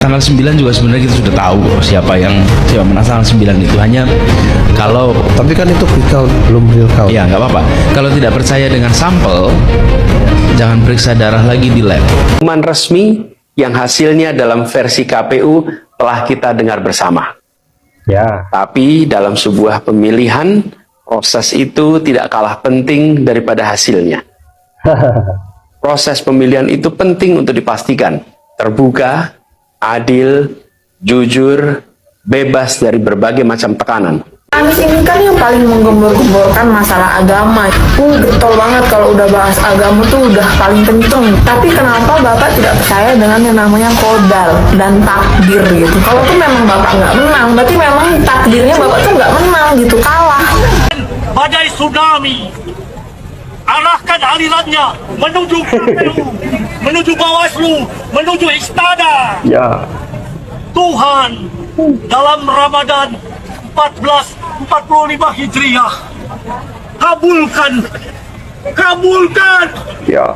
Tanggal 9 juga sebenarnya kita sudah tahu siapa menang tanggal 9 itu. Hanya kalau Tapi kan itu quick count, belum real count. ya nggak apa-apa. Kalau tidak percaya dengan sampel, jangan periksa darah lagi di lab. Pengumuman resmi yang hasilnya dalam versi KPU telah kita dengar bersama. Ya. Tapi dalam sebuah pemilihan, proses itu tidak kalah penting daripada hasilnya. Proses pemilihan itu penting untuk dipastikan terbuka, adil, jujur, bebas dari berbagai macam tekanan. Anies ini kan yang paling menggembor-gemborkan masalah agama. Getol banget kalau udah bahas agama tuh udah paling kenceng. Tapi kenapa Bapak tidak percaya dengan yang namanya kodal dan takdir gitu? Kalau tuh memang Bapak nggak menang, berarti memang takdirnya Bapak tuh nggak menang gitu, kalah. Badai tsunami, arahkan alirannya menuju KPU, menuju Bawaslu, menuju Istana. Ya. Tuhan, dalam Ramadan 1445 Hijriah, kabulkan Ya.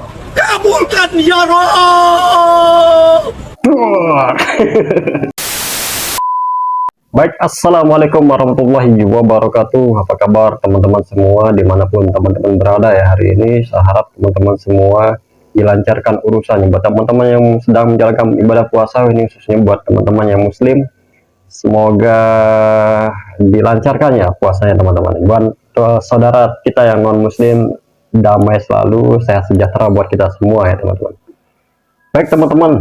ya Rabb. Baik, assalamualaikum warahmatullahi wabarakatuh. Apa kabar teman-teman semua dimanapun teman-teman berada ya hari ini? Saya harap teman-teman semua dilancarkan urusannya. Buat teman-teman yang sedang menjalankan ibadah puasa ini, khususnya buat teman-teman yang muslim, semoga dilancarkan ya puasanya teman-teman. Buat saudara kita yang non muslim, damai selalu, sehat sejahtera buat kita semua ya teman-teman. Baik teman-teman,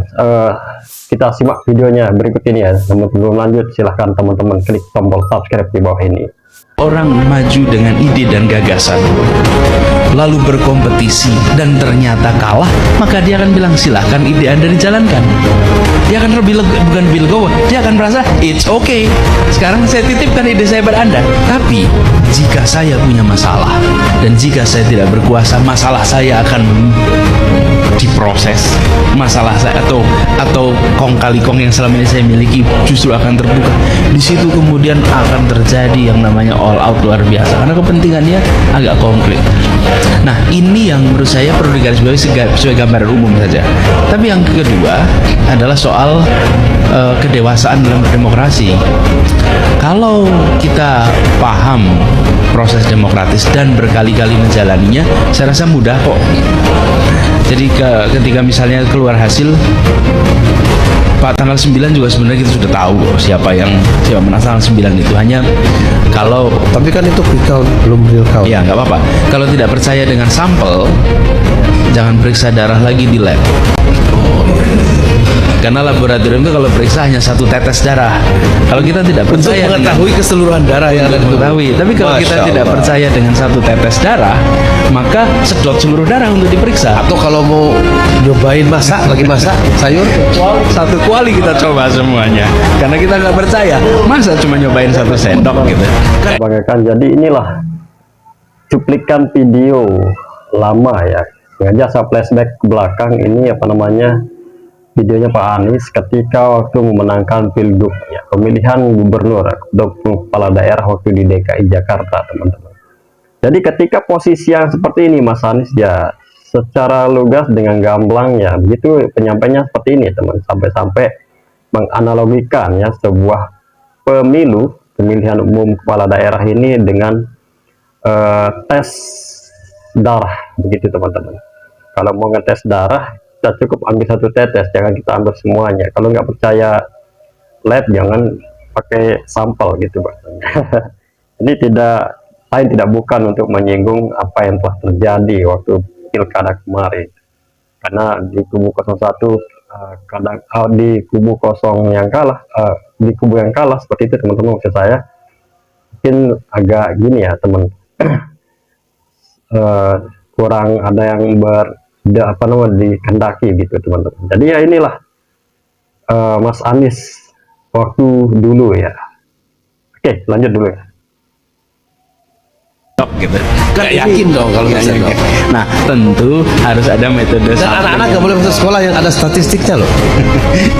kita simak videonya berikut ini ya. Sebelum lanjut, silahkan teman-teman klik tombol subscribe di bawah ini. Orang maju dengan ide dan gagasan, lalu berkompetisi dan ternyata kalah, maka dia akan bilang silahkan ide Anda dijalankan. Dia akan bukan legowo, dia akan merasa it's okay. Sekarang saya titipkan ide saya pada Anda. Tapi jika saya punya masalah dan jika saya tidak berkuasa, masalah saya akan diproses. Masalah saya atau kong kali kong yang selama ini saya miliki justru akan terbuka. Di situ kemudian akan terjadi yang namanya all out luar biasa karena kepentingannya agak konkret. Nah, ini yang menurut saya perlu digarisbawahi sebagai gambaran umum saja. Tapi yang kedua adalah soal kedewasaan dalam berdemokrasi. Kalau kita paham proses demokratis dan berkali-kali menjalaninya, saya rasa mudah kok. Jadi ketika misalnya keluar hasil Pak tanggal 9 juga sebenarnya kita sudah tahu siapa menang tanggal 9 itu. Hanya kalau Tapi kan itu quick count, belum real count. ya nggak apa-apa. Kalau tidak percaya dengan sampel, jangan periksa darah lagi di lab. Karena laboratorium itu kalau periksa hanya satu tetes darah. Kalau kita tidak percaya Mengetahui keseluruhan darah yang ada di tubuh. mengetahui, tapi kalau kita Masya tidak Allah. percaya dengan satu tetes darah, maka sedot seluruh darah untuk diperiksa. Atau kalau mau nyobain masak, lagi masak sayur, Satu kuali kita coba semuanya. Karena kita nggak percaya, masa cuma nyobain satu sendok gitu. bagaikan. Jadi inilah cuplikan video lama ya. Sengaja saya flashback ke belakang, ini apa namanya, videonya Pak Anies ketika waktu memenangkan pilgub ya, pemilihan gubernur atau kepala daerah waktu di DKI Jakarta teman-teman. Jadi ketika posisi yang seperti ini Mas Anies ya secara lugas dengan gamblang ya begitu penyampainya seperti ini teman, sampai-sampai menganalogikan ya sebuah pemilihan umum kepala daerah ini dengan tes darah begitu teman-teman. Kalau mau ngetes darah kita cukup ambil satu tetes, jangan kita ambil semuanya. Kalau nggak percaya lab jangan pakai sampel gitu bahasanya. Ini tidak bukan untuk menyinggung apa yang telah terjadi waktu pilkada kemarin, karena di kubu 01 kadang di kubu kosong yang kalah, di kubu yang kalah seperti itu teman-teman, maksud saya mungkin agak gini ya teman. Kurang ada yang dikehendaki gitu teman-teman. Jadi ya inilah Mas Anies waktu dulu ya. Oke, lanjut dulu ya. tok gitu. Kan yakin dong kalau Nggak bisa yakin. dong. Nah, tentu harus ada metode Dan sampling. anak-anak nggak boleh masuk sekolah yang ada statistiknya loh.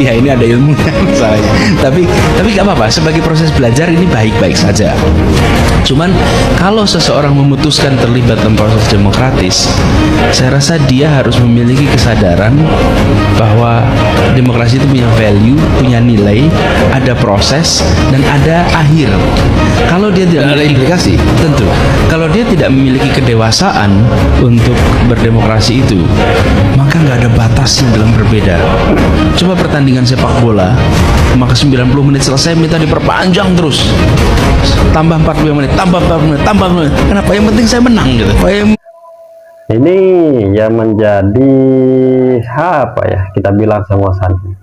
Ya ini ada ilmunya misalnya. Tapi nggak apa-apa. Sebagai proses belajar ini baik-baik saja. Cuman kalau seseorang memutuskan terlibat dalam proses demokratis, saya rasa dia harus memiliki kesadaran bahwa demokrasi itu punya value, punya nilai, ada proses dan ada akhir. Kalau dia tidak Ada memiliki- implikasi. tentu. Kalau dia tidak memiliki kedewasaan untuk berdemokrasi itu, maka nggak ada batasnya dalam berbeda. Coba pertandingan sepak bola, maka 90 menit selesai minta diperpanjang terus. Tambah 45 menit, tambah 40 menit, tambah 40 menit. Kenapa? Yang penting saya menang gitu. Ini yang menjadi apa ya kita bilang sama Mas Anies.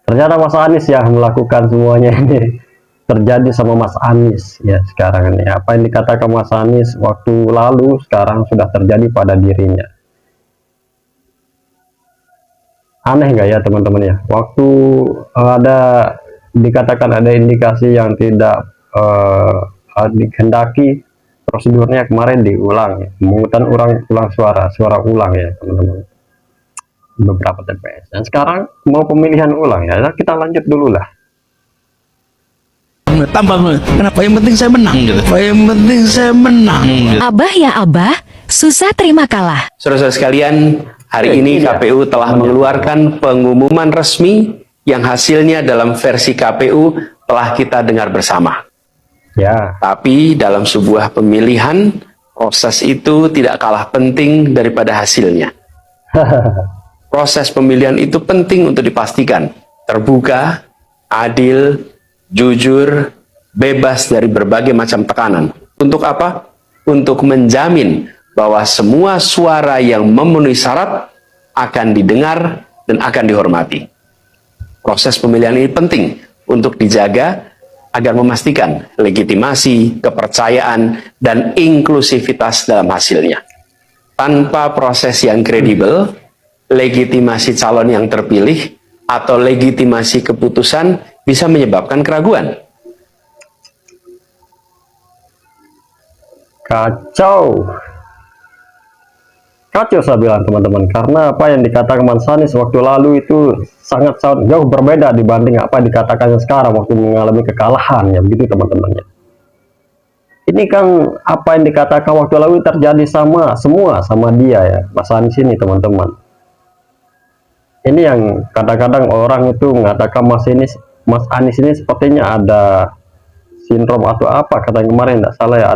Ternyata Mas Anies yang melakukan semuanya ini terjadi sama Mas Anies ya sekarang ini. Apa yang dikatakan Mas Anies waktu lalu sekarang sudah terjadi pada dirinya. Aneh nggak ya teman-teman ya? Waktu ada dikatakan ada indikasi yang tidak dikehendaki, prosedurnya kemarin diulang, pemungutan ulang suara ulang ya teman-teman, beberapa TPS. Dan sekarang mau pemilihan ulang ya, kita lanjut dulu lah. Tambah menit. Kenapa? Yang penting saya menang gitu. Yang penting saya menang gitu. Abah ya abah, susah terima kalah. Saudara-saudara sekalian, hari ini KPU telah mengeluarkan pengumuman resmi yang hasilnya dalam versi KPU telah kita dengar bersama. Ya, Tapi dalam sebuah pemilihan, proses itu tidak kalah penting daripada hasilnya. Proses pemilihan itu penting untuk dipastikan terbuka, adil, jujur, bebas dari berbagai macam tekanan. Untuk apa? Untuk menjamin bahwa semua suara yang memenuhi syarat akan didengar dan akan dihormati. Proses pemilihan ini penting untuk dijaga agar memastikan legitimasi, kepercayaan, dan inklusivitas dalam hasilnya. Tanpa proses yang kredibel, legitimasi calon yang terpilih atau legitimasi keputusan bisa menyebabkan keraguan. kacau saya bilang teman-teman, karena apa yang dikatakan Mas Anies waktu lalu itu sangat jauh berbeda dibanding apa yang dikatakannya sekarang waktu mengalami kekalahan ya, begitu teman-teman ya. Ini kan apa yang dikatakan waktu lalu terjadi semua sama dia ya, Mas Anies ini teman-teman. Ini yang kadang-kadang orang itu mengatakan Mas Anies ini sepertinya ada sindrom atau apa, kata kemarin tidak salah ya,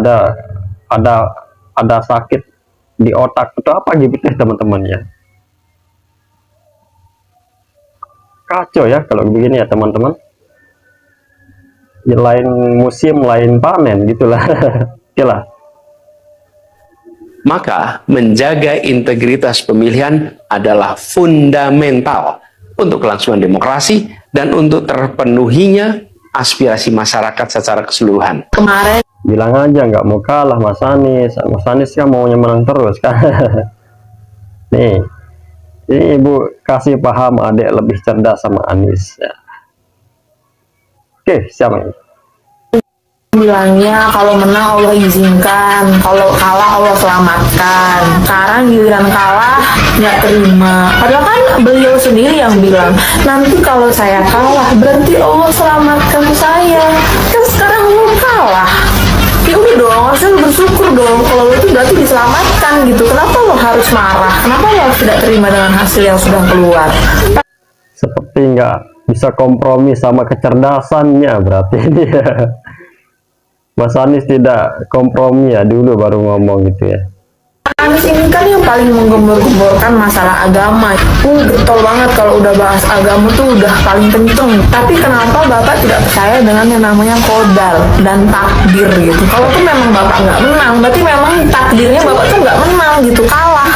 ada sakit di otak atau apa gitu teman-teman ya. Kacau ya kalau begini ya teman-teman. Ya, lain musim lain panen gitulah. Itulah. Maka menjaga integritas pemilihan adalah fundamental untuk kelangsungan demokrasi dan untuk terpenuhinya aspirasi masyarakat secara keseluruhan. Kemarin Bilang aja nggak mau kalah Mas Anies kan maunya menang terus kan. Nih, ini Ibu kasih paham adik lebih cerdas sama Anies ya. Oke, siapa ini? bilangnya kalau menang Allah izinkan, kalau kalah Allah selamatkan. Sekarang giliran kalah nggak terima. Padahal kan beliau sendiri yang bilang, nanti kalau saya kalah berarti Allah selamatkan saya. Kan sekarang lu kalah. Ya udah dong, harusnya lu bersyukur dong kalau lu itu berarti diselamatkan gitu. Kenapa lo harus marah? Kenapa lo harus tidak terima dengan hasil yang sudah keluar? Seperti nggak bisa kompromi sama kecerdasannya berarti ini ya. Mas Anies tidak kompromi ya, dulu baru ngomong gitu ya. Anies ini kan yang paling menggembor-gemborkan masalah agama. Getol banget kalau udah bahas agama tuh udah paling kenceng. Tapi kenapa Bapak tidak percaya dengan yang namanya kodal dan takdir gitu? Kalau tuh memang Bapak nggak menang, berarti memang takdirnya Bapak tuh nggak menang gitu, kalah.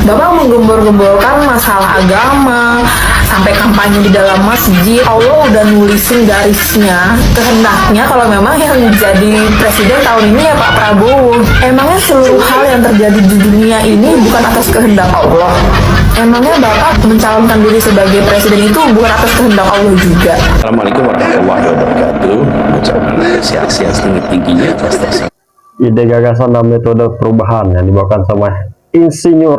Bapak menggembor-gemborkan masalah agama, sampai kampanye di dalam masjid. Allah udah nulisin garisnya, kehendaknya kalau memang yang jadi presiden tahun ini ya Pak Prabowo. Emangnya seluruh hal yang terjadi di dunia ini bukan atas kehendak Allah? Emangnya Bapak mencalonkan diri sebagai presiden itu bukan atas kehendak Allah juga? Assalamualaikum warahmatullahi wabarakatuh. Ucapkan apresiasi yang setinggi-tingginya atas ide gagasan dan metode perubahan yang dibawakan sama Insinyur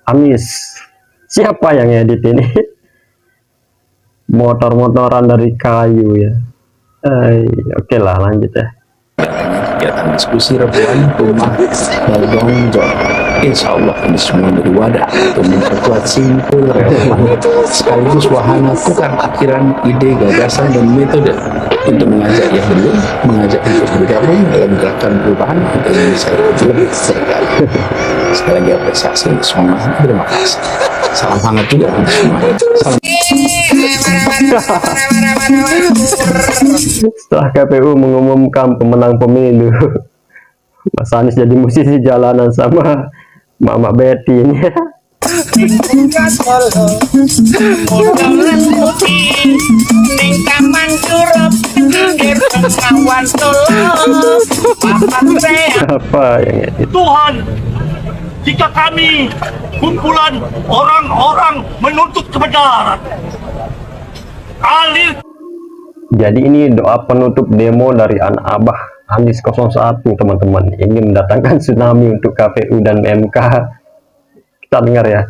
Anies. Siapa yang edit ini? Motor-motoran dari kayu ya. Oke lah, lanjut ya. Kegiatan diskusi rebuan rumah Bagong Jor. Insya Allah ini semua menjadi wadah untuk memperkuat simpul relevan sekaligus wahana tukar pikiran, ide, gagasan, dan metode untuk mengajak yang belum, mengajak untuk bergabung dalam gerakan perubahan untuk Indonesia yang lebih sejahtera. Sekali lagi apresiasi untuk semua. Terima kasih. Salam hangat juga untuk semua. Salam. Setelah KPU mengumumkan pemenang pemilu, Mas Anies jadi musisi jalanan sama Mama Betty ini. Apa yang edit? Tuhan, jika kami kumpulan orang-orang menuntut kebenaran, alir Jadi ini doa penutup demo dari anak Abah Anies 01, teman-teman. Ingin mendatangkan tsunami untuk KPU dan MK. Kita dengar ya.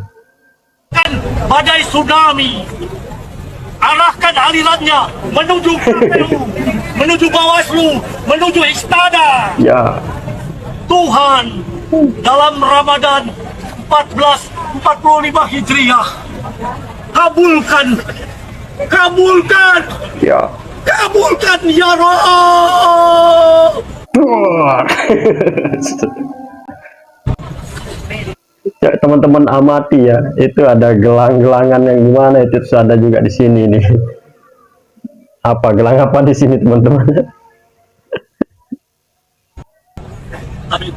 badai tsunami, arahkan alirannya menuju KPU, menuju Bawaslu, menuju Istana. Ya, Tuhan, dalam Ramadan 1445 Hijriah, kabulkan ya. ya Rabb. Ya, teman-teman amati ya, itu ada gelang-gelangan yang gimana itu terus ada juga di sini nih. Apa gelang apa di sini teman-teman? Amin.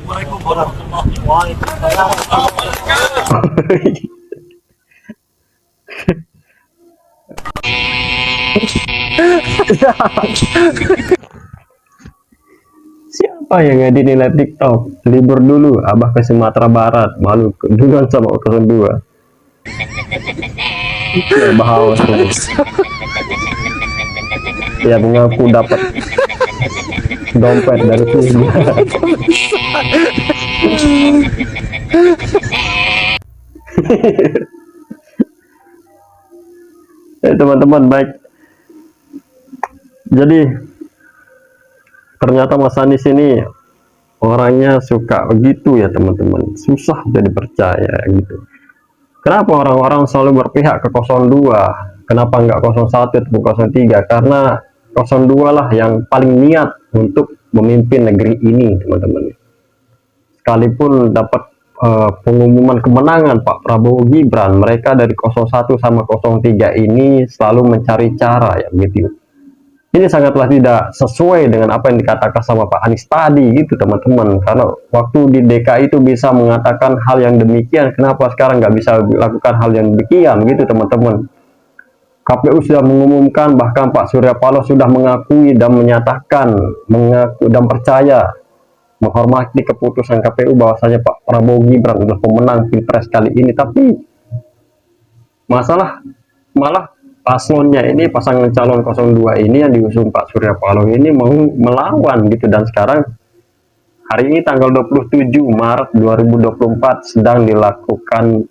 Waalaikumsalam warahmatullahi wabarakatuh. Siapa yang ngedit nilai TikTok? Libur dulu, Abah ke Sumatera Barat, malu duluan sama 02. Ya, bahaus tuh. Ya, mengaku dapat dompet dari sini. Teman-teman, baik. Jadi ternyata Mas Anies ini orangnya suka begitu ya teman-teman, susah jadi percaya gitu. Kenapa orang-orang selalu berpihak ke 02? Kenapa nggak 01 atau 03? Karena 02 lah yang paling niat untuk memimpin negeri ini, teman-teman. Sekalipun dapat pengumuman kemenangan Pak Prabowo Gibran, mereka dari 01 sama 03 ini selalu mencari cara ya gitu. Ini sangatlah tidak sesuai dengan apa yang dikatakan sama Pak Anies tadi gitu teman-teman. Karena waktu di DKI itu bisa mengatakan hal yang demikian, kenapa sekarang nggak bisa lakukan hal yang demikian gitu teman-teman. KPU sudah mengumumkan, bahkan Pak Surya Paloh sudah mengakui dan menyatakan, mengaku dan percaya, menghormati keputusan KPU bahwasanya Pak Prabowo Gibran adalah pemenang Pilpres kali ini. Tapi malah paslonnya ini, pasangan calon 02 ini yang diusung Pak Surya Paloh ini mau melawan gitu. Dan sekarang hari ini tanggal 27 Maret 2024 sedang dilakukan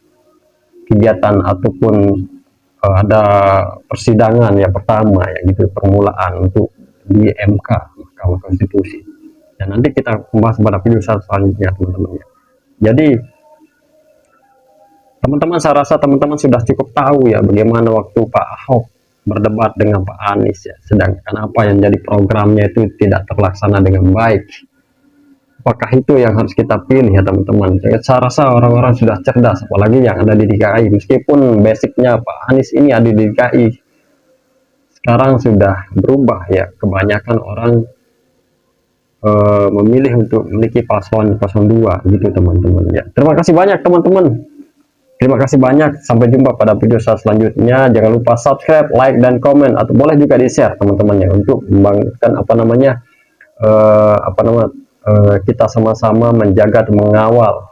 kegiatan ataupun ada persidangan ya pertama ya gitu, permulaan untuk di MK, Mahkamah Konstitusi. Dan nanti kita membahas pada video selanjutnya teman-teman ya. Jadi teman-teman, saya rasa teman-teman sudah cukup tahu ya bagaimana waktu Pak Ahok berdebat dengan Pak Anies ya. Sedangkan apa yang jadi programnya itu tidak terlaksana dengan baik. Apakah itu yang harus kita pilih ya teman-teman? Saya rasa orang-orang sudah cerdas, apalagi yang ada di DKI. Meskipun basicnya Pak Anies ini ada di DKI, sekarang sudah berubah ya. Kebanyakan orang memilih untuk memiliki paslon 02 gitu teman-teman ya. Terima kasih banyak teman-teman. Terima kasih banyak, sampai jumpa pada video selanjutnya. Jangan lupa subscribe, like, dan komen, atau boleh juga di-share teman-teman ya, untuk membangkitkan kita sama-sama menjaga dan mengawal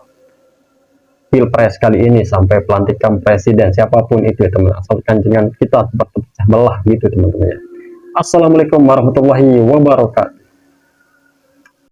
Pilpres kali ini sampai pelantikan presiden siapapun itu ya teman-teman. Asalkan jangan kita berpecah belah gitu teman-teman ya. Assalamualaikum warahmatullahi wabarakatuh.